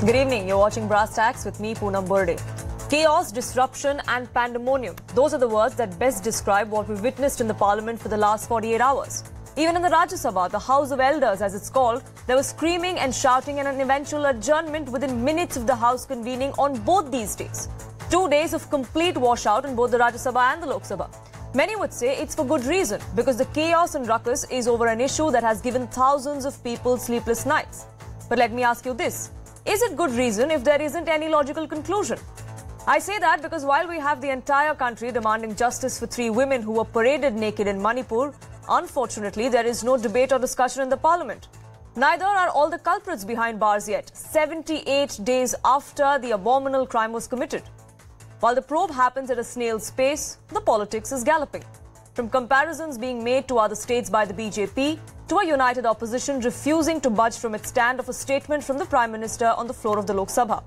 Good evening. You're watching Brass Tacks with me, Poonam Burde. Chaos, disruption and pandemonium. Those are the words that best describe what we witnessed in the parliament for the last 48 hours. Even in the Rajya Sabha, the House of Elders as it's called, there was screaming and shouting and an eventual adjournment within minutes of the House convening on both these days. 2 days of complete washout in both the Rajya Sabha and the Lok Sabha. Many would say it's for good reason, because the chaos and ruckus is over an issue that has given thousands of people sleepless nights. But let me ask you this. Is it good reason if there isn't any logical conclusion? I say that because while we have the entire country demanding justice for 3 women who were paraded naked in Manipur, unfortunately there is no debate or discussion in the parliament. Neither are all the culprits behind bars yet, 78 days after the abominable crime was committed. While the probe happens at a snail's pace, the politics is galloping. From comparisons being made to other states by the BJP, to a united opposition refusing to budge from its stand of a statement from the Prime Minister on the floor of the Lok Sabha.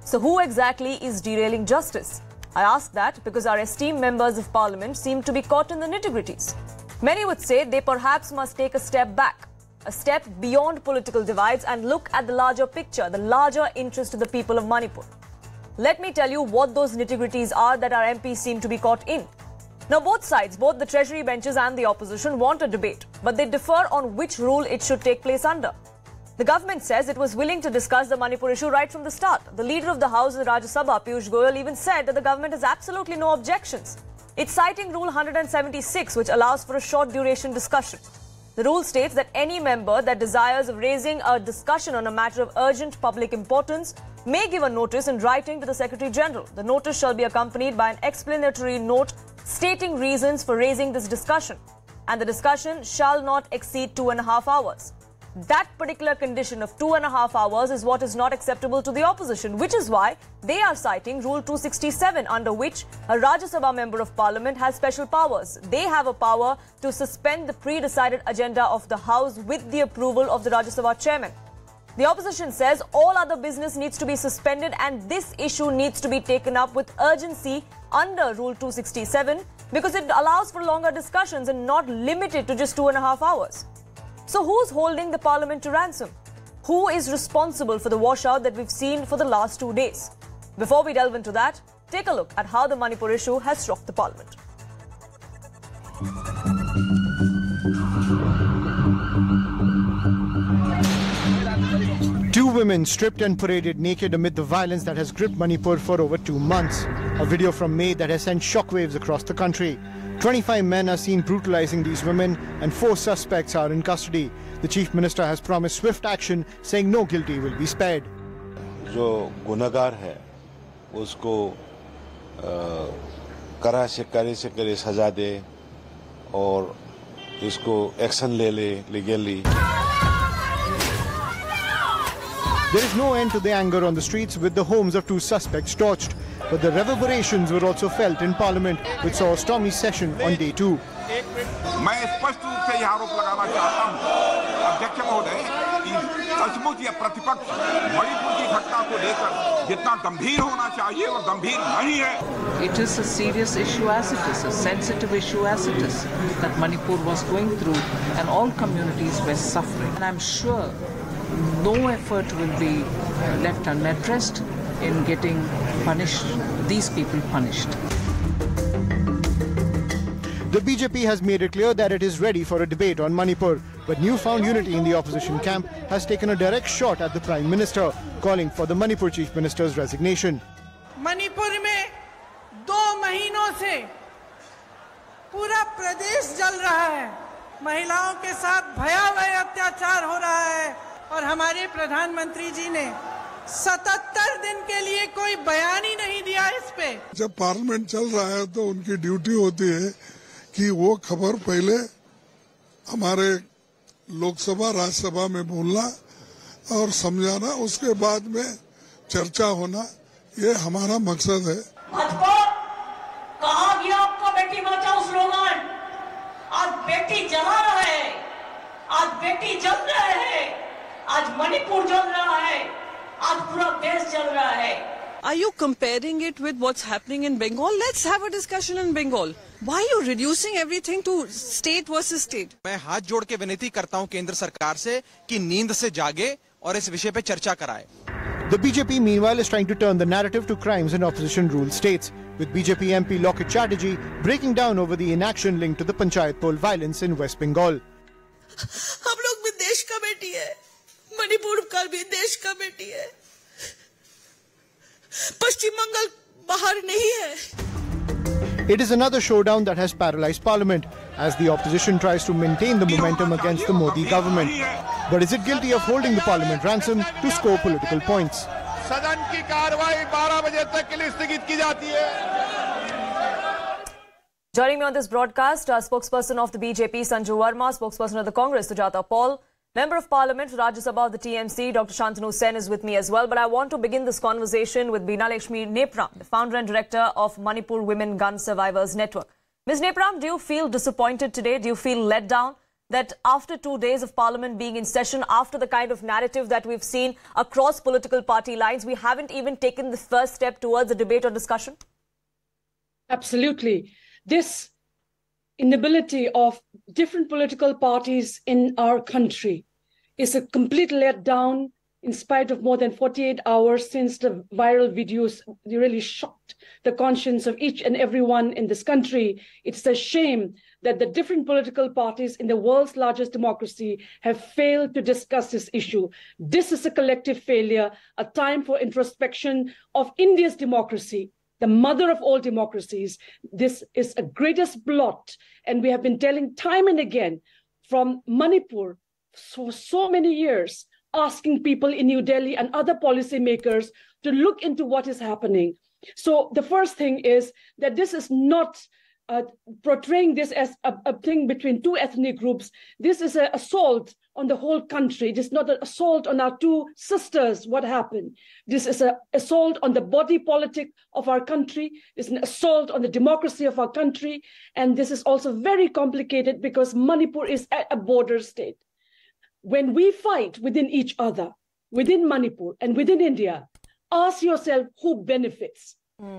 So who exactly is derailing justice? I ask that because our esteemed members of Parliament seem to be caught in the nitty-gritties. Many would say they perhaps must take a step back, a step beyond political divides and look at the larger picture, the larger interest of the people of Manipur. Let me tell you what those nitty-gritties are that our MPs seem to be caught in. Now, both sides, both the Treasury benches and the opposition, want a debate, but they differ on which rule it should take place under. The government says it was willing to discuss the Manipur issue right from the start. The leader of the House in Rajya Sabha, Piyush Goyal, even said that the government has absolutely no objections. It's citing Rule 176, which allows for a short duration discussion. The rule states that any member that desires of raising a discussion on a matter of urgent public importance may give a notice in writing to the Secretary General. The notice shall be accompanied by an explanatory note stating reasons for raising this discussion, and the discussion shall not exceed 2.5 hours. That particular condition of 2.5 hours is what is not acceptable to the opposition, which is why they are citing Rule 267, under which a Rajya Sabha member of Parliament has special powers. They have a power to suspend the pre-decided agenda of the House with the approval of the Rajya Sabha chairman. The opposition says all other business needs to be suspended and this issue needs to be taken up with urgency under Rule 267 because it allows for longer discussions and not limited to just 2.5 hours. So who's holding the parliament to ransom? Who is responsible for the washout that we've seen for the last 2 days? Before we delve into that, take a look at how the Manipur issue has shocked the parliament. Two women stripped and paraded naked amid the violence that has gripped Manipur for over 2 months. A video from May that has sent shockwaves across the country. 25 men are seen brutalizing these women and 4 suspects are in custody. The Chief Minister has promised swift action, saying no guilty will be spared. जो गुनहगार है उसको कड़ा से करे सजा दे और इसको एक्शन ले ले legally. There is no end to the anger on the streets, with the homes of 2 suspects torched. But the reverberations were also felt in Parliament, which saw a stormy session on day 2. मैं स्पष्ट रूप से यह आरोप लगाना चाहता हूं अध्यक्ष महोदय कि सचमुच यह प्रतिपक्ष मणिपुर की घटना को लेकर जितना गंभीर होना चाहिए वो गंभीर नहीं है. It is a serious issue as it is, a sensitive issue as it is, that Manipur was going through and all communities were suffering. And I'm sure no effort will be left unaddressed in getting these people punished. The BJP has made it clear that it is ready for a debate on Manipur, but newfound unity in the opposition camp has taken a direct shot at the Prime Minister, calling for the Manipur Chief Minister's resignation. Manipur में 2 महीनों से पूरा प्रदेश जल रहा है. महिलाओं के साथ भयावह अत्याचार हो रहा है और हमारे प्रधानमंत्री जी ने 77 दिन के लिए कोई बयान ही नहीं दिया इस पे. जब पार्लियामेंट चल रहा है तो उनकी ड्यूटी होती है कि वो खबर पहले हमारे लोकसभा राज्यसभा में बोलना और समझाना, उसके बाद में चर्चा होना, ये हमारा मकसद है. कहाँ गया आपका बेटी बचाओ स्लोगन? आज बेटी जला रहा है, आज बेटी जल रहा है, आज मणिपुर जल रहा है, आज पूरा देश चल रहा है. Are you comparing it with what's happening in Bengal? Let's have a discussion in Bengal. Why are you reducing everything to state versus state? मैं हाथ जोड़ के विनती करता हूं केंद्र सरकार से कि नींद से जागे और इस विषय पे चर्चा कराए. The BJP, meanwhile, is trying to turn the narrative to crimes in opposition-ruled states, with BJP MP Locket Chatterjee breaking down over the inaction linked to the Panchayat poll violence in West Bengal. हम लोग भी देश का बेटी है, मणिपुर का भी देश का बेटी है, पश्चिम बंगाल बाहर नहीं है. It is another showdown that has paralyzed Parliament as the opposition tries to maintain the momentum against the Modi government. But is it guilty of holding the Parliament ransom to score political points? सदन की कार्रवाई 12 बजे तक के लिए स्थगित की जाती है. Joining me on this broadcast, spokesperson of the BJP, Sanju Verma, spokesperson of the Congress, Sujata Paul, Member of Parliament for Rajya Sabha of the TMC, Dr. Shantanu Sen is with me as well. But I want to begin this conversation with Beena Lakshmi Nepram, the founder and director of Manipur Women Gun Survivors Network. Ms. Nepram, do you feel disappointed today? Do you feel let down that after 2 days of Parliament being in session, after the kind of narrative that we've seen across political party lines, we haven't even taken the first step towards a debate or discussion? Absolutely. This inability of different political parties in our country is a complete letdown in spite of more than 48 hours since the viral videos really shocked the conscience of each and everyone in this country. It's a shame that the different political parties in the world's largest democracy have failed to discuss this issue. This is a collective failure, a time for introspection of India's democracy, the mother of all democracies. This is a greatest blot, and we have been telling time and again from Manipur for so many years, asking people in New Delhi and other policymakers to look into what is happening. So the first thing is that this is not portraying this as a thing between two ethnic groups. This is an assault on the whole country. It is not an assault on our two sisters, what happened. This is an assault on the body politic of our country. It's an assault on the democracy of our country. And this is also very complicated because Manipur is a border state. When we fight within each other, within Manipur and within India, ask yourself who benefits.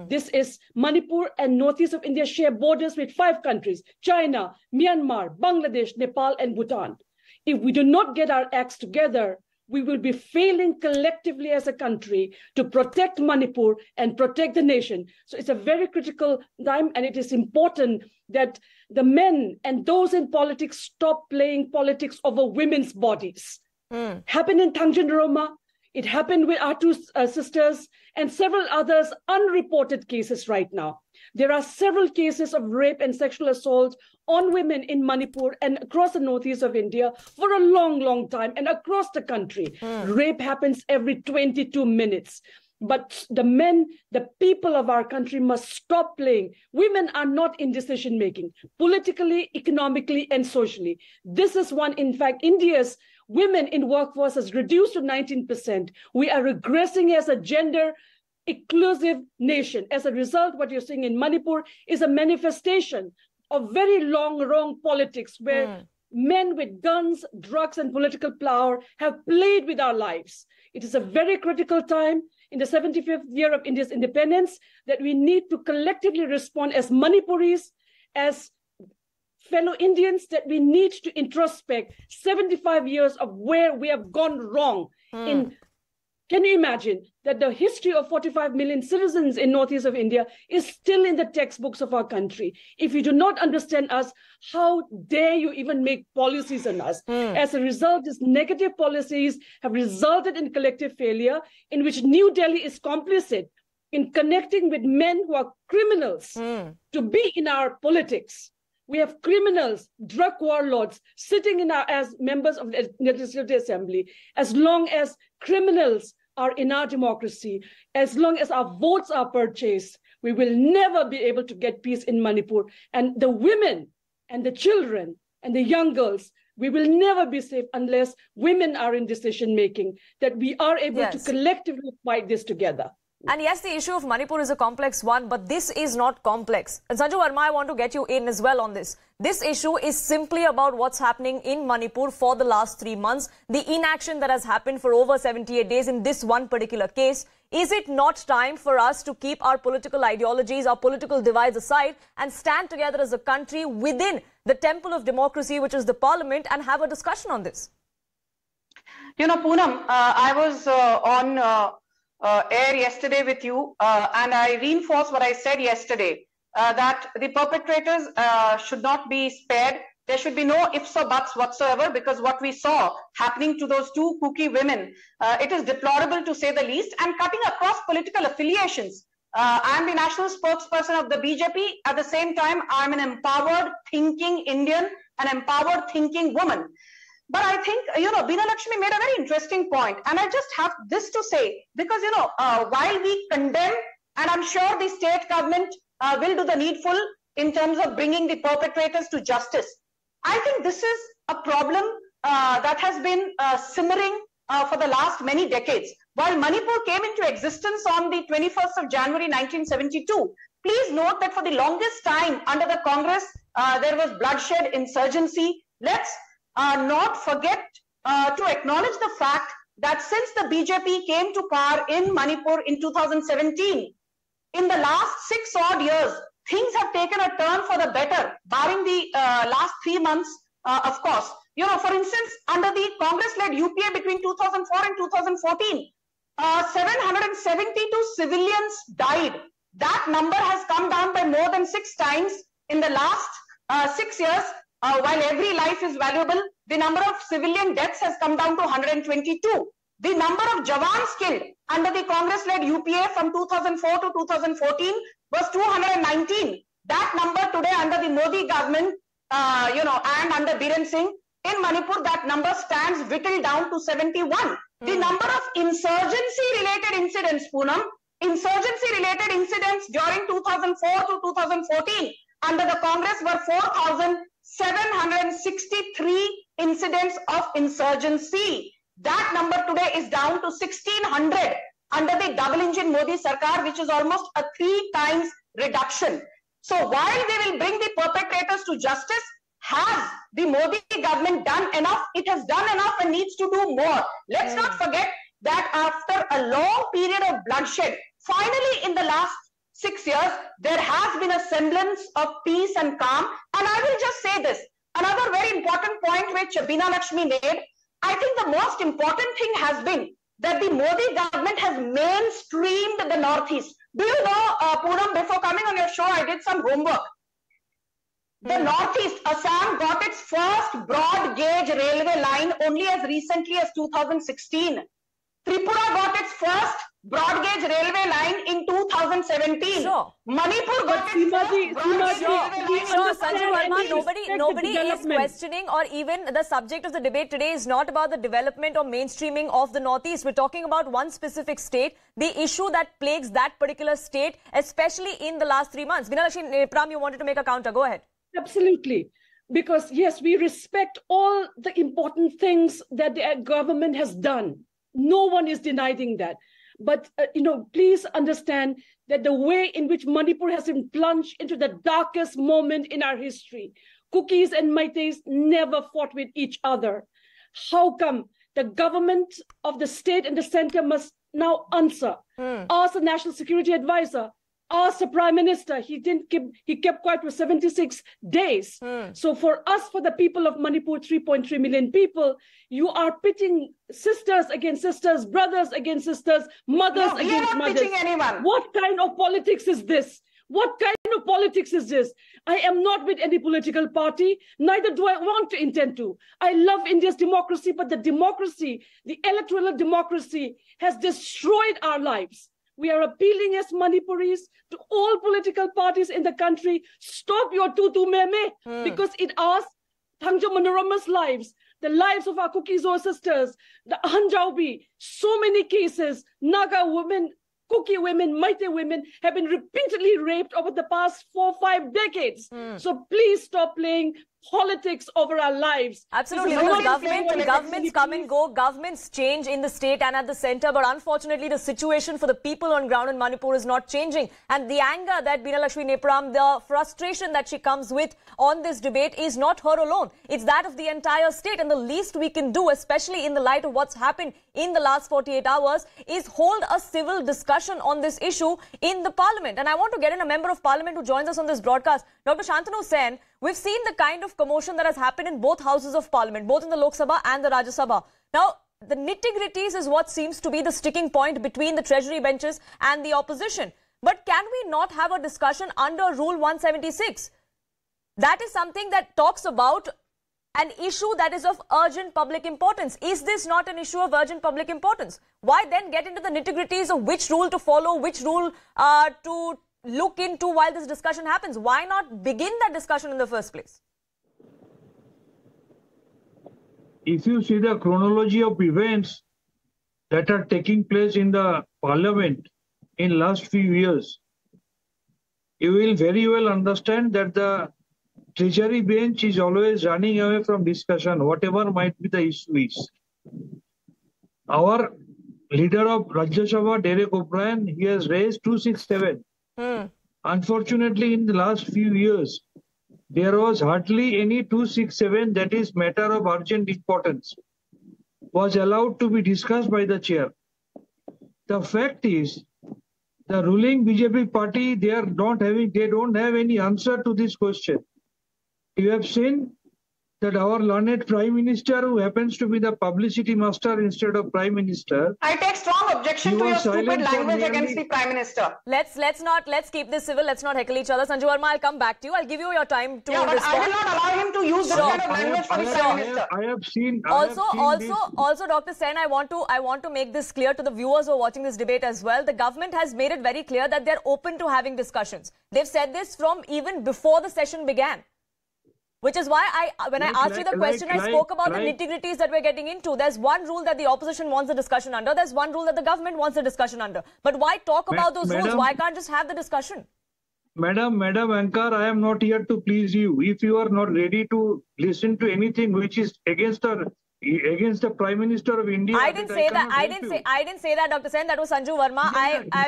This is Manipur and northeast of India share borders with 5 countries, China, Myanmar, Bangladesh, Nepal, and Bhutan. If we do not get our acts together, we will be failing collectively as a country to protect Manipur and protect the nation. So it's a very critical time, and it is important that the men and those in politics stop playing politics over women's bodies. Happened in Tanjung Roma. It happened with our 2 sisters and several others unreported cases right now. There are several cases of rape and sexual assault on women in Manipur and across the northeast of India for a long, long time and across the country. Rape happens every 22 minutes. But the men, the people of our country must stop playing. Women are not in decision-making, politically, economically, and socially. This is one, in fact, India's women in workforce has reduced to 19%. We are regressing as a gender-inclusive nation. As a result, what you're seeing in Manipur is a manifestation of very long, wrong politics where men with guns, drugs, and political power have played with our lives. It is a very critical time in the 75th year of India's independence that we need to collectively respond as Manipuris, as fellow Indians, that we need to introspect 75 years of where we have gone wrong. Can you imagine that the history of 45 million citizens in northeast of India is still in the textbooks of our country? If you do not understand us, how dare you even make policies on us? As a result, these negative policies have resulted in collective failure in which New Delhi is complicit in connecting with men who are criminals to be in our politics. We have criminals, drug warlords sitting in our as members of the Legislative Assembly. As long as criminals are in our democracy, as long as our votes are purchased, we will never be able to get peace in Manipur. And the women and the children and the young girls, we will never be safe unless women are in decision-making, that we are able to collectively fight this together. And yes, the issue of Manipur is a complex one, but this is not complex. And Sanju Verma, I want to get you in as well on this. This issue is simply about what's happening in Manipur for the last 3 months, the inaction that has happened for over 78 days in this one particular case. Is it not time for us to keep our political ideologies, our political divides aside and stand together as a country within the temple of democracy, which is the parliament, and have a discussion on this? You know, Poonam, I was on air yesterday with you, and I reinforce what I said yesterday, that the perpetrators should not be spared. There should be no ifs or buts whatsoever, because what we saw happening to those two Kuki women, it is deplorable to say the least, and cutting across political affiliations. I'm the national spokesperson of the BJP. At the same time, I'm an empowered, thinking Indian, an empowered, thinking woman. But I think, Beena Lakshmi made a very interesting point, and I just have this to say, because, while we condemn, and I'm sure the state government will do the needful in terms of bringing the perpetrators to justice, I think this is a problem that has been simmering for the last many decades. While Manipur came into existence on the 21st of January 1972, please note that for the longest time under the Congress, there was bloodshed, insurgency. Let's not forget to acknowledge the fact that since the BJP came to power in Manipur in 2017, in the last 6 odd years, things have taken a turn for the better, barring the last 3 months, of course. For instance, under the Congress-led UPA between 2004 and 2014, 772 civilians died. That number has come down by more than 6 times in the last 6 years. While every life is valuable, the number of civilian deaths has come down to 122. The number of Jawans killed under the Congress-led UPA from 2004 to 2014 was 219. That number today under the Modi government, and under Biren Singh, in Manipur, that number stands whittled down to 71. The number of insurgency-related incidents, Poonam, insurgency-related incidents during 2004 to 2014 under the Congress were 4,763 incidents of insurgency. That number today is down to 1,600 under the double-engine Modi Sarkar, which is almost a 3 times reduction. So while they will bring the perpetrators to justice, has the Modi government done enough? It has done enough and needs to do more. Let's not forget that after a long period of bloodshed, finally in the last 6 years, there has been a semblance of peace and calm. And I will just say this, another very important point which Beena Lakshmi made, I think the most important thing has been that the Modi government has mainstreamed the Northeast. Do you know, Poonam, before coming on your show, I did some homework. The Northeast, Assam got its first broad gauge railway line only as recently as 2016. Tripura got its first broad gauge railway line in 2017. Sure. Manipur got its first broad gauge railway line. Sure, Sanjay Verma, nobody is questioning, or even the subject of the debate today is not about the development or mainstreaming of the Northeast. We're talking about one specific state, the issue that plagues that particular state, especially in the last 3 months. Beena Lakshmi, Pram, you wanted to make a counter. Go ahead. Absolutely. Because, yes, we respect all the important things that the government has done. No one is denying that. But, please understand that the way in which Manipur has been plunged into the darkest moment in our history, Kukis and Meiteis never fought with each other. How come the government of the state and the center must now answer? Ask the National Security Advisor. Ask the Prime Minister. He kept quiet for 76 days. So for us, for the people of Manipur, 3.3 million people, you are pitting sisters against sisters, brothers against sisters, mothers against mothers. Pitting anyone. What kind of politics is this? What kind of politics is this? I am not with any political party, neither do I want to intend to. I love India's democracy, but the democracy, the electoral democracy, has destroyed our lives. We are appealing as Manipuris to all political parties in the country, stop your tutu meme, because it asks Thangjo Manorama's lives, the lives of our Kuki-Zo sisters, the Hanjaubi, so many cases, Naga women, Kuki women, Meitei women have been repeatedly raped over the past 4 or 5 decades. So please stop playing politics over our lives. Absolutely, because governments come and go, governments change in the state and at the center, but unfortunately the situation for the people on ground in Manipur is not changing. And the anger that Beena Lakshmi Nepram, the frustration that she comes with on this debate is not her alone. It's that of the entire state, and the least we can do, especially in the light of what's happened in the last 48 hours, is hold a civil discussion on this issue in the parliament. And I want to get in a member of parliament who joins us on this broadcast, Dr. Shantanu Sen. We've seen the kind of commotion that has happened in both houses of parliament, both in the Lok Sabha and the Rajya Sabha. Now, the nitty-gritties is what seems to be the sticking point between the Treasury benches and the opposition. But can we not have a discussion under Rule 176? That is something that talks about an issue that is of urgent public importance. Is this not an issue of urgent public importance? Why then get into the nitty-gritties of which rule to follow, which rule to look into while this discussion happens? Why not begin that discussion in the first place? If you see the chronology of events that are taking place in the parliament in last few years, you will very well understand that the Treasury bench is always running away from discussion, whatever might be the issue is. Our leader of Rajya Sabha, Derek O'Brien, he has raised 267. Unfortunately, in the last few years, there was hardly any 267 that is matter of urgent importance was allowed to be discussed by the chair. The fact is, the ruling BJP party, they don't have any answer to this question. You have seen that our learned Prime Minister, who happens to be the publicity master instead of Prime Minister, I take strong objection to your stupid language against the Prime Minister. Let's keep this civil. Let's not heckle each other. Sanju Verma, I'll come back to you. I'll give you your time to respond. I will not allow him to use this kind of language for the Prime Minister. I have seen. Also, Dr. Sen, I want to make this clear to the viewers who are watching this debate as well. The government has made it very clear that they're open to having discussions. They've said this from even before the session began. Which is why when I asked you the question, I spoke about the nitty-gritties that we're getting into. There's one rule that the opposition wants a discussion under. There's one rule that the government wants a discussion under. But why talk about those rules? Why can't just have the discussion? Madam Ankar, I am not here to please you. If you are not ready to listen to anything which is against the Prime Minister of India, I didn't say that. I didn't say that, Dr. Sen. That was Sanju Verma.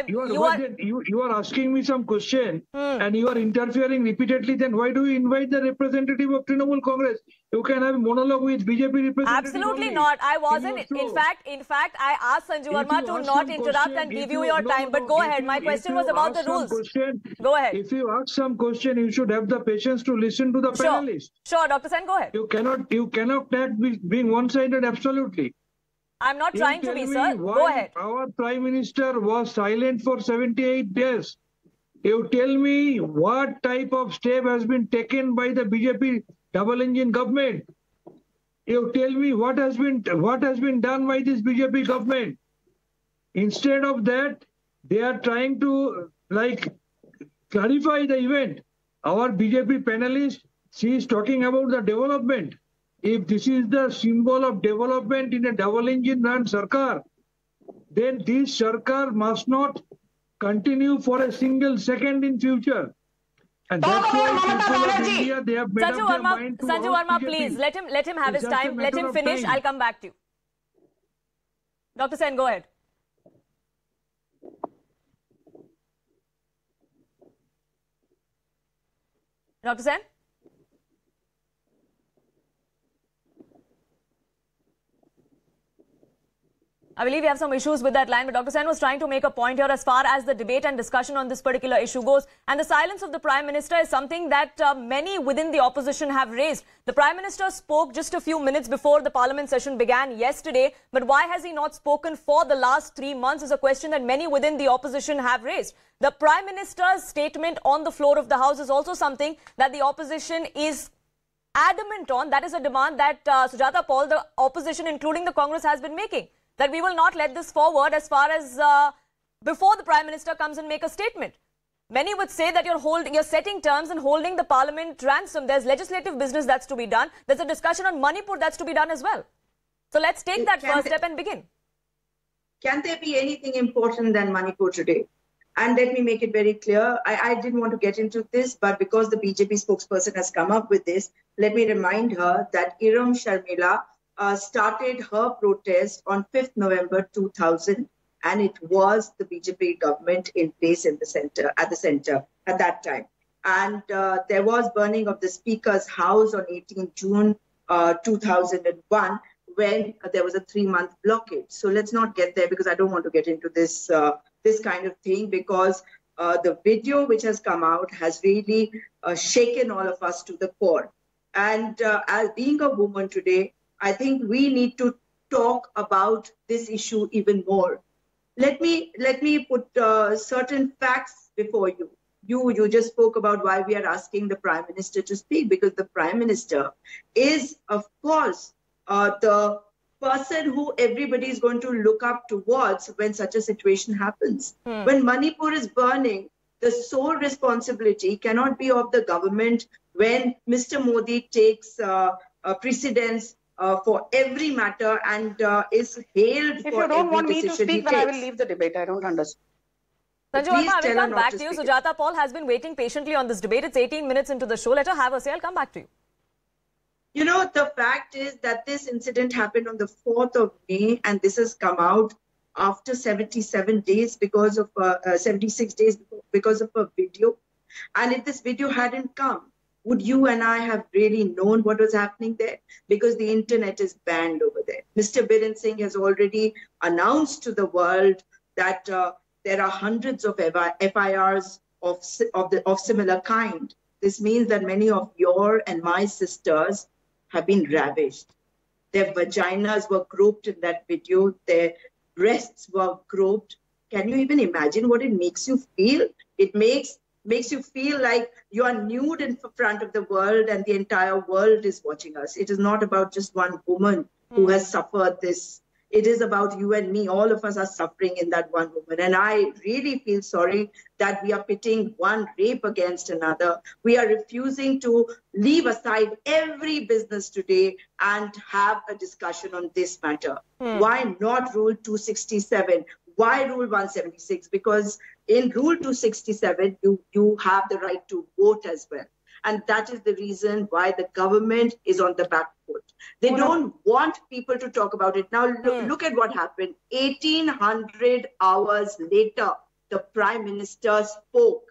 You are asking me some question and you are interfering repeatedly. Then why do you invite the representative of Trinamool Congress? You can have a monologue with BJP representative. Absolutely not. I wasn't. In fact, I asked Sanju Verma to not interrupt and give you your time. But go ahead. My question was about the rules. Go ahead. If you ask some question, you should have the patience to listen to the panelists. Sure, Dr. Sen, go ahead. You cannot act being one-sided. Absolutely. I'm not trying to be, sir. Go ahead. Our Prime Minister was silent for 78 days. You tell me what type of step has been taken by the BJP double-engine government. You tell me what has been done by this BJP government. Instead of that, they are trying to clarify the event. Our BJP panelist, she is talking about the development. If this is the symbol of development in a double-engine run Sarkar, then this Sarkar must not continue for a single second in future. And that's why people of India, they have made up their mind to Sanju Verma, please, let him have his time. Let him finish. I'll come back to you. Dr. Sen, go ahead. Dr. Sen? I believe we have some issues with that line, but Dr. Sen was trying to make a point here as far as the debate and discussion on this particular issue goes. And the silence of the Prime Minister is something that many within the opposition have raised. The Prime Minister spoke just a few minutes before the Parliament session began yesterday, but why has he not spoken for the last 3 months is a question that many within the opposition have raised. The Prime Minister's statement on the floor of the House is also something that the opposition is adamant on. That is a demand that Sujata Paul, the opposition, including the Congress, has been making. That we will not let this forward as far as before the Prime Minister comes and make a statement. Many would say that you're setting terms and holding the Parliament ransom. There's legislative business that's to be done. There's a discussion on Manipur that's to be done as well. So let's take that first step and begin. Can there be anything important than Manipur today? And let me make it very clear. I didn't want to get into this, but because the BJP spokesperson has come up with this, let me remind her that Iram Sharmila started her protest on 5th November 2000, and it was the BJP government in place at the center at that time. And there was burning of the Speaker's house on 18 June 2001 when there was a 3-month blockade. So let's not get there because I don't want to get into this this kind of thing because the video which has come out has really shaken all of us to the core. And as being a woman today, I think we need to talk about this issue even more. Let me put certain facts before you. You just spoke about why we are asking the Prime Minister to speak, because the Prime Minister is, of course, the person who everybody is going to look up towards when such a situation happens. When Manipur is burning, the sole responsibility cannot be of the government when Mr. Modi takes precedence for every matter and is hailed for every decision he takes. If you don't want me to speak, then I will leave the debate. I don't understand. Sanju Verma, I will come back to you. Sujata Paul has been waiting patiently on this debate. It's 18 minutes into the show. Let her have her say. I'll come back to you. You know, the fact is that this incident happened on the 4th of May, and this has come out after 77 days because of 76 days because of a video. And if this video hadn't come, would you and I have really known what was happening there? Because the internet is banned over there. Mr. Biren Singh has already announced to the world that there are hundreds of FIRs of similar kind. This means that many of your and my sisters have been ravished. Their vaginas were groped in that video. Their breasts were groped. Can you even imagine what it makes you feel? It makes you feel like you are nude in front of the world and the entire world is watching us. It is not about just one woman who has suffered this. It is about you and me. All of us are suffering in that one woman. And I really feel sorry that we are pitting one rape against another. We are refusing to leave aside every business today and have a discussion on this matter. Why not Rule 267? Why Rule 176? Because in Rule 267, you have the right to vote as well. And that is the reason why the government is on the back foot. They don't want people to talk about it. Now, look at what happened. 1,800 hours later, the Prime Minister spoke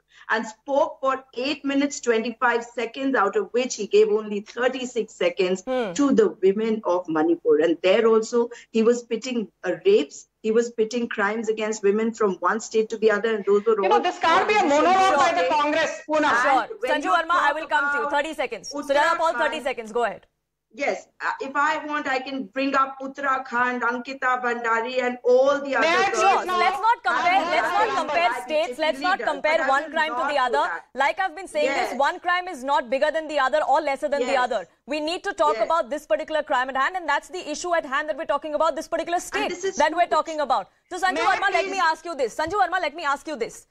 for 8 minutes, 25 seconds, out of which he gave only 36 seconds to the women of Manipur. And there also, he was pitting rapes. He was pitting crimes against women from one state to the other, and those were all... this can't be a monologue by the Congress, Poonam. Sure. Sanju Verma, I will come to you. 30 seconds. Sujata Paul, 30 seconds. Go ahead. Yes, if I want, I can bring up Uttarakhand, Ankita Bhandari, and all the other girls. Let's not compare states. Let's not compare one crime to the other. Like I've been saying this, one crime is not bigger than the other or lesser than the other. We need to talk about this particular crime at hand, and that's the issue at hand that we're talking about, this particular state that we're talking about. So Sanju Verma, let me ask you this. Sanju Verma, let me ask you this.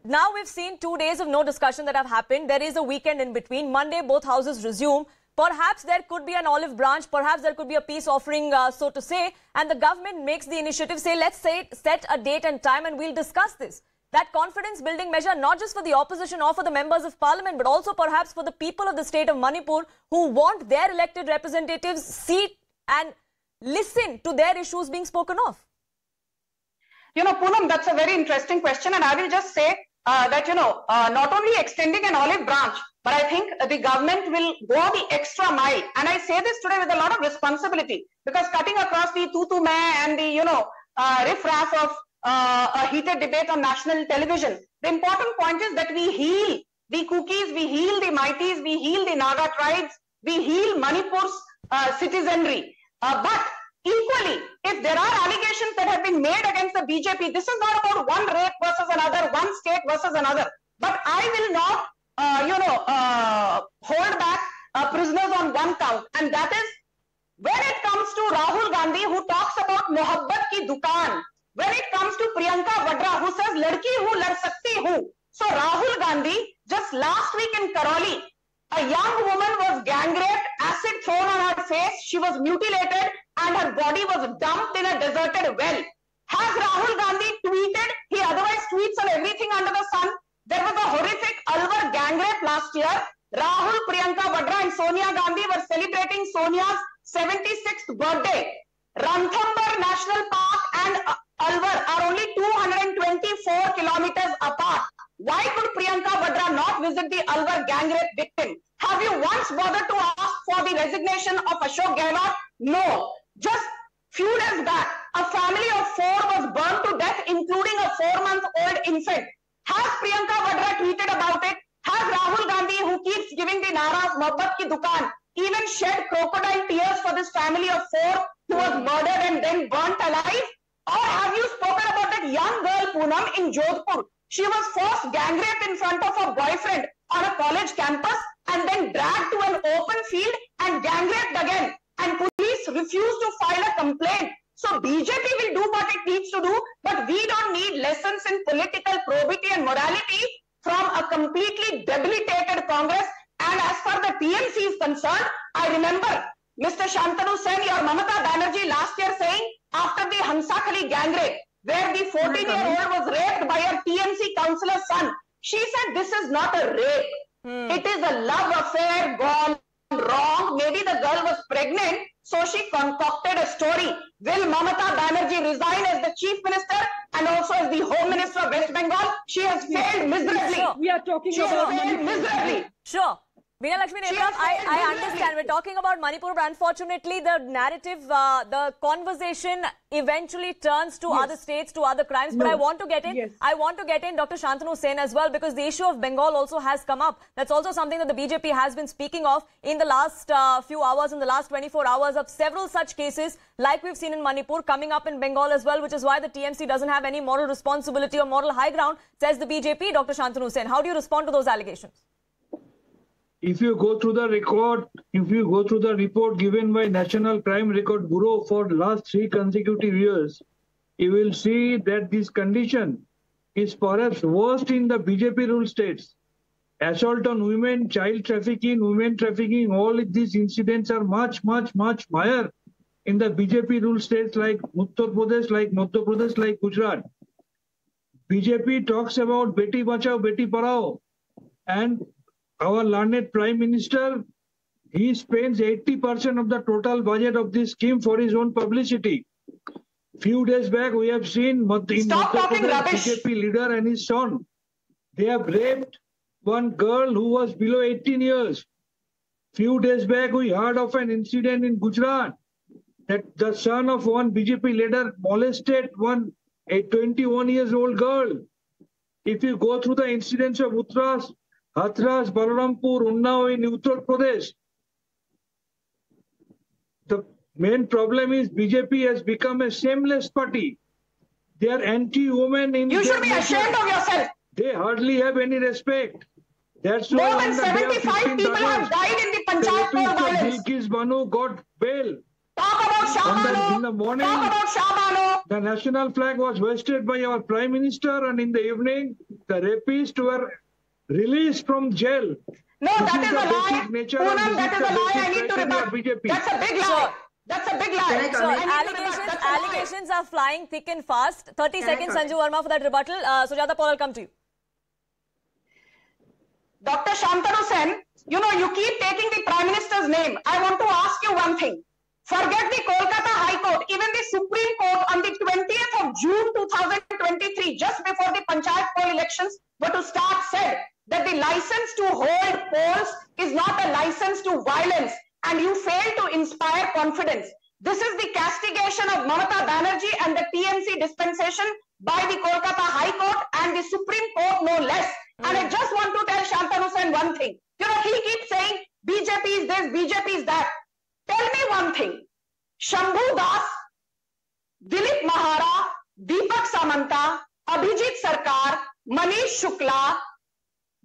Now we've seen 2 days of no discussion that have happened. There is a weekend in between. Monday, both houses resume. Perhaps there could be an olive branch, perhaps there could be a peace offering, so to say, and the government makes the initiative, say, let's set a date and time and we'll discuss this. That confidence building measure, not just for the opposition or for the members of parliament, but also perhaps for the people of the state of Manipur who want their elected representatives sit and listen to their issues being spoken of. You know, Poonam, that's a very interesting question, and I will just say that, not only extending an olive branch, but I think the government will go the extra mile. And I say this today with a lot of responsibility, because cutting across the tu-tu-meh and the, riff-raff of a heated debate on national television, the important point is that we heal the Kukis, we heal the Maitis, we heal the Naga tribes, we heal Manipur's citizenry. But equally, if there are allegations that have been made against the BJP, this is not about one rape versus another, one state versus another. But I will not hold back prisoners on one count, and that is when it comes to Rahul Gandhi, who talks about mohabbat ki dukaan, when it comes to Priyanka Vadra, who says ladki hu lad sakti hu. So Rahul Gandhi, just last week in Karoli, a young woman was gang raped, acid thrown on her face, she was mutilated, and her body was dumped in a deserted well. Has Rahul Gandhi tweeted? He otherwise tweets on everything under the sun. There was a horrific Alwar gang rape last year. Rahul, Priyanka Vadra and Sonia Gandhi were celebrating Sonia's 76th birthday. Ranthambore National Park and Alwar are only 224 kilometers apart. Why could Priyanka Vadra not visit the Alwar gang rape victim? Have you once bothered to ask for the resignation of Ashok Gehlot? No. Just few days back, a family of 4 was burned to death, including a 4-month-old infant. Has Priyanka Vadra tweeted about it? Has Rahul Gandhi, who keeps giving the naras mohabbat ki dukaan, even shed crocodile tears for this family of 4 who was murdered and then burnt alive? Or have you spoken about that young girl, Poonam, in Jodhpur? She was forced gang raped in front of her boyfriend on a college campus and then dragged to an open field and gang raped again. And police refused to file a complaint. So BJP will do what it needs to do, but we don't need lessons in political probity and morality from a completely debilitated Congress. And as far the TMC is concerned, I remember Mr. Shantanu Sen or Mamata Banerjee last year saying after the Hansakhali gang rape, where the 14-year-old was raped by her TMC councillor's son, she said this is not a rape. It is a love affair gone wrong. Maybe the girl was pregnant, so she concocted a story. Will Mamata Banerjee resign as the chief minister and also as the home minister of West Bengal? She has failed miserably. Sure. We are talking about Manipur. Miserably. Sure. Veena Lakshmi Nebram, I understand. We're talking about Manipur, but unfortunately the narrative, the conversation eventually turns to other states, to other crimes. But I want to get in, I want to get in Dr. Shantanu Sen as well, because the issue of Bengal also has come up. That's also something that the BJP has been speaking of in the last few hours, in the last 24 hours, of several such cases like we've seen in Manipur coming up in Bengal as well, which is why the TMC doesn't have any moral responsibility or moral high ground, says the BJP. Dr. Shantanu Sen, how do you respond to those allegations? If you go through the report given by National Crime Record Bureau for the last 3 consecutive years, you will see that this condition is perhaps worst in the BJP ruled states. Assault on women, child trafficking, women trafficking, all of these incidents are much higher in the BJP ruled states like Uttar Pradesh, like Madhya Pradesh, like Gujarat. BJP talks about Beti Bachao, Beti Padhao, and our learned Prime Minister, he spends 80% of the total budget of this scheme for his own publicity. Few days back, we have seen in Madhya Pradesh, BJP leader and his son. They have raped one girl who was below 18 years. Few days back, we heard of an incident in Gujarat that the son of one BJP leader molested a 21-year-old girl. If you go through the incidents of Uttras, Hathras, Balarampur, Unnao in Uttar Pradesh, the main problem is BJP has become a shameless party. They are anti-women in You should be ashamed of yourself. They hardly have any respect. That's More why than 75 people have died in the Panchayat poll violence. Bilkis Banu got bail. Talk about Shah Banu. In the morning, talk about Shah Banu. The national flag was hoisted by our Prime Minister, and in the evening, the rapists were released from jail. No, that is a lie. Poonam, that is a lie. I need to rebut. That's a big lie. That's a big lie. Allegations are flying thick and fast. 30 seconds, Sanju Verma, for that rebuttal. Sujata Paul, I'll come to you. Dr. Shantanu Sen, you know, you keep taking the Prime Minister's name. I want to ask you one thing. Forget the Kolkata High Court. Even the Supreme Court on the 20th of June 2023, just before the Panchayat poll elections were to start, said that the license to hold polls is not a license to violence, and you fail to inspire confidence. This is the castigation of Mamata Banerjee and the TMC dispensation by the Kolkata High Court and the Supreme Court, no less. And I just want to tell Shantanu Sen one thing. You know, he keeps saying BJP is this, BJP is that. Tell me one thing. Shambhu Das, Dilip Mahara, Deepak Samanta, Abhijit Sarkar, Manish Shukla,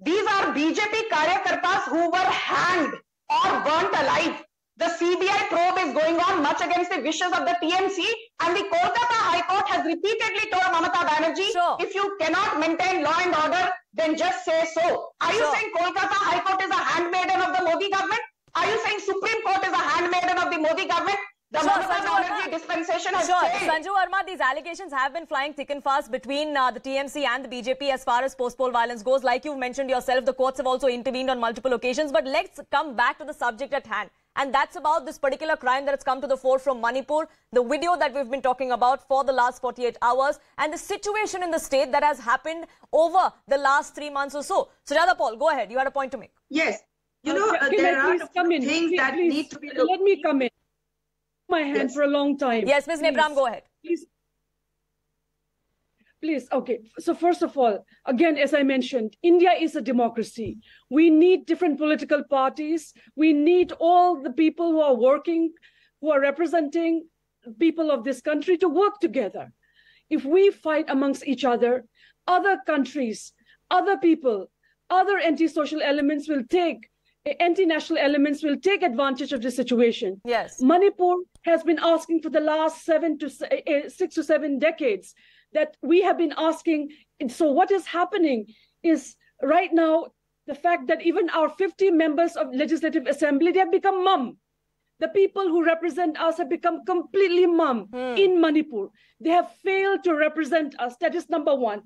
these are BJP karyakartas who were hanged or burnt alive. The CBI probe is going on much against the wishes of the TMC, and the Kolkata High Court has repeatedly told Mamata Banerjee, if you cannot maintain law and order, then just say so. Are you saying Kolkata High Court is a handmaiden of the Modi government? Are you saying Supreme Court is a handmaiden of the Modi government? The Mamata Banerjee dispensation has failed. Sanju Verma, these allegations have been flying thick and fast between the TMC and the BJP as far as post-poll violence goes. Like you mentioned yourself, the courts have also intervened on multiple occasions. But let's come back to the subject at hand. And that's about this particular crime that has come to the fore from Manipur, the video that we've been talking about for the last 48 hours, and the situation in the state that has happened over the last 3 months or so. Sujata Paul, go ahead. You had a point to make. Yes. You know, there are things that need to be looked. Let me come in. My hand for a long time. Yes, Ms. Nebram, go ahead. Please, okay. So first of all, again, as I mentioned, India is a democracy. We need different political parties. We need all the people who are working, who are representing people of this country to work together. If we fight amongst each other, other countries, other people, other anti-social elements will take, anti-national elements will take advantage of the situation. Yes. Manipur has been asking for the last 6 to 7 decades that we have been asking. So what is happening is right now, the fact that even our 50 members of Legislative Assembly, they have become mum. The people who represent us have become completely mum in Manipur. They have failed to represent us. That is number one.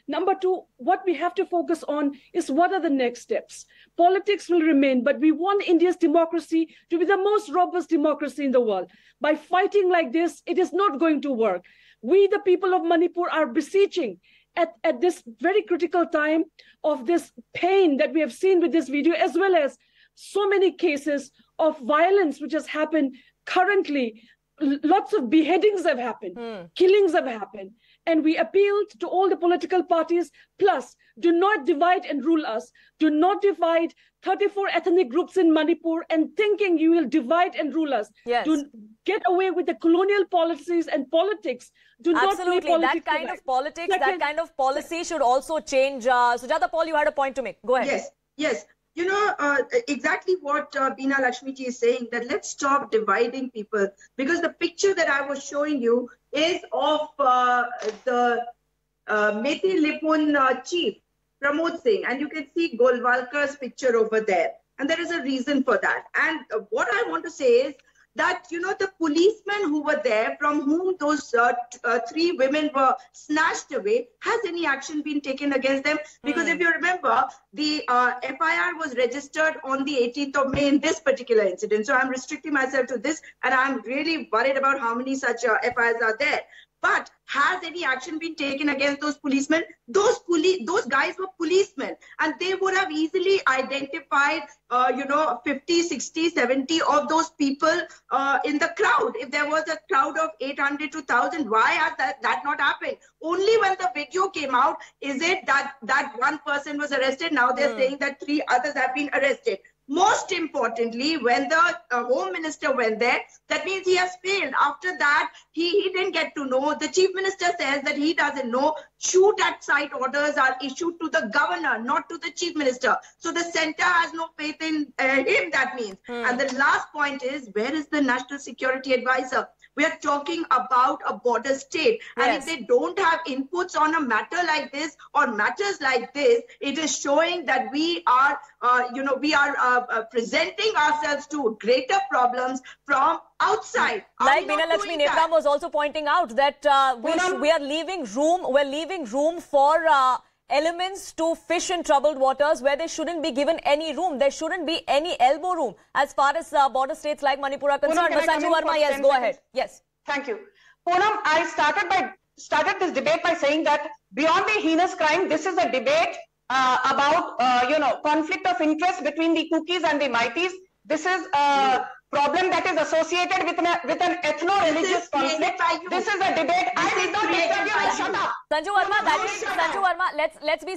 Number two, what we have to focus on is what are the next steps. Politics will remain, but we want India's democracy to be the most robust democracy in the world. By fighting like this, it is not going to work. We, the people of Manipur, are beseeching at this very critical time of this pain that we have seen with this video, as well as so many cases of violence which has happened currently. Lots of beheadings have happened, killings have happened. And we appealed to all the political parties, plus do not divide and rule us. Do not divide 34 ethnic groups in Manipur and thinking you will divide and rule us. Yes. Do get away with the colonial policies and politics. Do not play politics. That kind of politics, that kind of policy should also change. Sujata Paul, you had a point to make. Go ahead. Yes, yes. You know, exactly what Beena Lakshmiji is saying, that let's stop dividing people, because the picture that I was showing you is of the Methi Lipun chief, Pramod Singh, and you can see Golwalkar's picture over there. And there is a reason for that. And what I want to say is that, you know, the policemen who were there, from whom those 3 women were snatched away, has any action been taken against them? Because if you remember, the FIR was registered on the 18th of May in this particular incident. So I'm restricting myself to this, and I'm really worried about how many such FIRs are there. But has any action been taken against those policemen? Those guys were policemen, and they would have easily identified, 50, 60, 70 of those people in the crowd. If there was a crowd of 800 to 1,000, why has that not happened? Only when the video came out is it that one person was arrested. Now they're saying that 3 others have been arrested. Most importantly, when the Home Minister went there, that means he has failed. After that, he didn't get to know. The Chief Minister says that he doesn't know. Shoot at sight orders are issued to the governor, not to the Chief Minister. So the centre has no faith in him, that means. And the last point is, where is the National Security Advisor? We are talking about a border state. And if they don't have inputs on a matter like this or matters like this, it is showing that we are, presenting ourselves to greater problems from outside. Like Beena Lakshmi Nepram was also pointing out that we are leaving room for elements to fish in troubled waters where they shouldn't be given any room. There shouldn't be any elbow room as far as border states like Manipur are concerned. But Sanju Verma, yes, go ahead. Yes. Thank you. Poonam, I started this debate by saying that beyond the heinous crime, this is a debate about, conflict of interest between the Kukis and the Maitis. This is a problem that is associated with an ethno-religious conflict. This is a debate. I did not disturb you. Shut up. Sanju Verma, let's be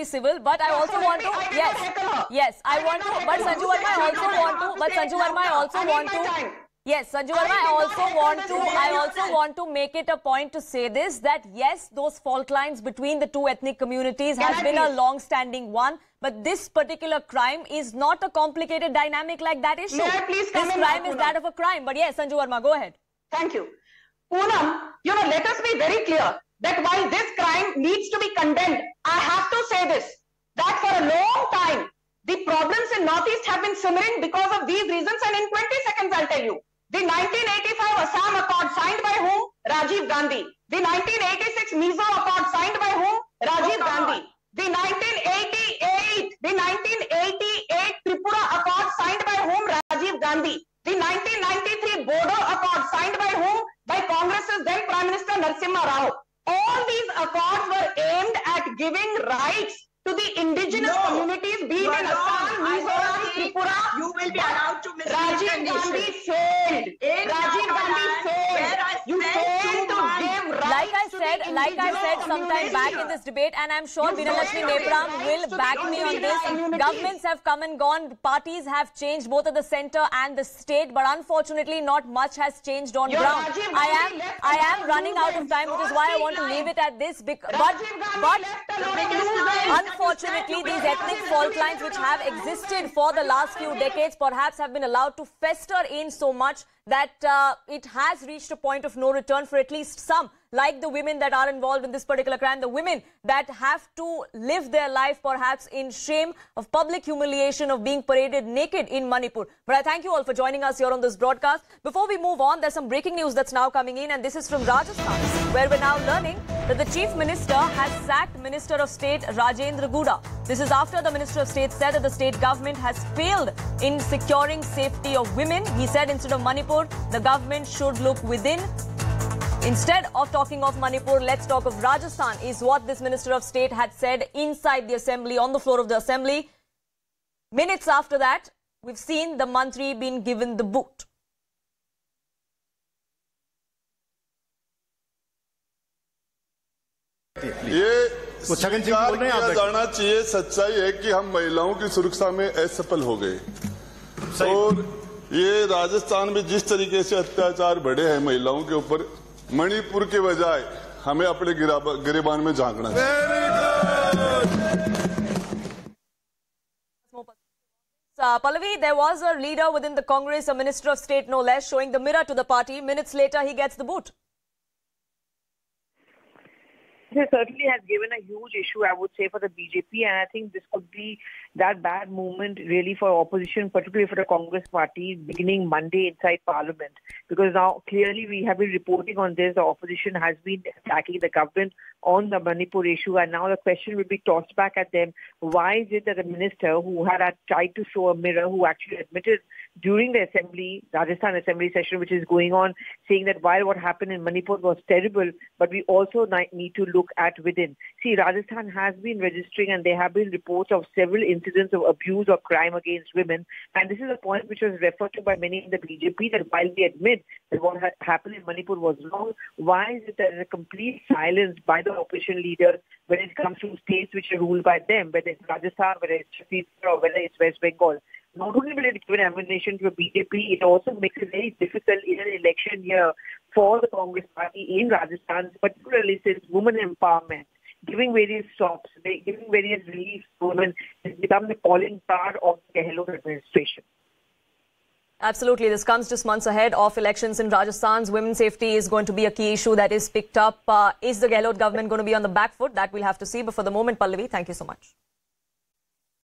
civil. But I also want to, yes, I want to. But Sanju Verma, I also want to. Yes, Sanju Verma, I also want to make it a point to say this, that yes, those fault lines between the 2 ethnic communities has been a long-standing one, but this particular crime is not a complicated dynamic like that issue. This crime is that of a crime. But yes, Sanju Verma, go ahead. Thank you. Poonam, let us be very clear that while this crime needs to be condemned, I have to say this, that for a long time, the problems in Northeast have been simmering because of these reasons, and in 20 seconds I'll tell you. The 1985 Assam Accord signed by whom? Rajiv Gandhi. The 1986 Mizo Accord signed by whom? Rajiv Gandhi. The 1988 Tripura Accord signed by whom? Rajiv Gandhi. The 1993 Bodo Accord signed by whom? By Congress's then Prime Minister Narasimha Rao. All these accords were aimed at giving rights to the indigenous communities, be it in Assam, Mizoram, Tripura. You will be allowed to Rajiv Gandhi failed. Rajiv Gandhi failed. You failed to give rights like I said sometime back in this debate, and I'm sure Veeralakshmi Nepram will back me on this. Governments have come and gone, parties have changed both at the centre and the state, but unfortunately not much has changed on ground. I am running out of time, which is why I want to leave it at this. But unfortunately, these ethnic fault lines which have existed for the last few decades perhaps have been allowed to fester in so much that it has reached a point of no return for at least some, like the women that are involved in this particular crime, the women that have to live their life perhaps in shame of public humiliation of being paraded naked in Manipur. But I thank you all for joining us here on this broadcast. Before we move on, there's some breaking news that's now coming in, and this is from Rajasthan, where we're now learning that the Chief Minister has sacked Minister of State Rajendra Guda. This is after the Minister of State said that the state government has failed in securing safety of women. He said instead of Manipur, the government should look within. Instead of talking of Manipur, let's talk of Rajasthan, is what this Minister of State had said inside the assembly, on the floor of the assembly. Minutes after that, we've seen the Mantri being given the boot. ये स्वीकार किया जाना चाहिए। सच्चाई है कि हम महिलाओं की सुरक्षा में असफल हो गए और ये राजस्थान में जिस तरीके से अत्याचार बढ़े हैं महिलाओं के ऊपर, मणिपुर के बजाय हमें अपने गिरेबान में झांकना चाहिए। Pallavi, there was a leader within the Congress, a Minister of State no less, showing the mirror to the party. Minutes later, he gets the boot. This certainly has given a huge issue, I would say, for the BJP, and I think this could be that bad moment really for opposition, particularly for the Congress party, beginning Monday inside Parliament. Because now clearly we have been reporting on this, the opposition has been attacking the government on the Manipur issue, and now the question will be tossed back at them. Why is it that the minister who had tried to show a mirror, who actually admitted during the assembly, Rajasthan assembly session, which is going on, saying that while what happened in Manipur was terrible, but we also need to look at within. See, Rajasthan has been registering, and there have been reports of several incidents of abuse or crime against women, and this is a point which was referred to by many in the BJP, that while we admit that what had happened in Manipur was wrong, why is it that there is a complete silence by the opposition leaders when it comes to states which are ruled by them, whether it's Rajasthan, whether it's Chhattisgarh, or whether it's West Bengal? Not only will it give an ammunition to the BJP, it also makes it very difficult in an election year for the Congress party in Rajasthan, particularly since women empowerment, giving various stops, giving various reliefs to women, has become the calling card of the Gehlot administration. Absolutely. This comes just months ahead of elections in Rajasthan. Women's safety is going to be a key issue that is picked up. Is the Gehlot government going to be on the back foot? That we'll have to see. But for the moment, Pallavi, thank you so much.